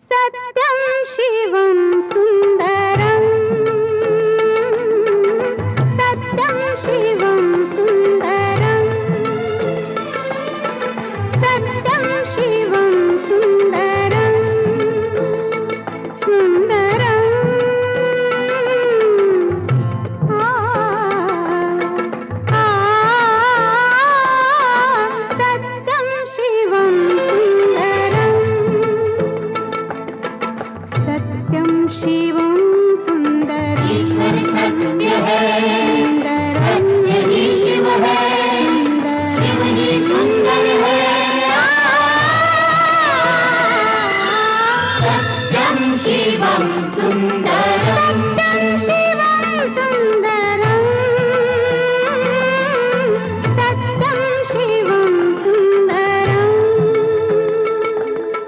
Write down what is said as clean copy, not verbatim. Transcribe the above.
सत्यं शिवं सुन्दरं सत्यं शिवं सुन्दरं सत्यं शिवं सुन्दरं सुन्दरं सत्यं शिवं सुन्दरं सत्यं शिवं सुन्दरं ईश्वर सत्य है, सुन्दरं सत्य ही शिव है, शिव ही सुंदर है। सत्यं शिवं सुंदरं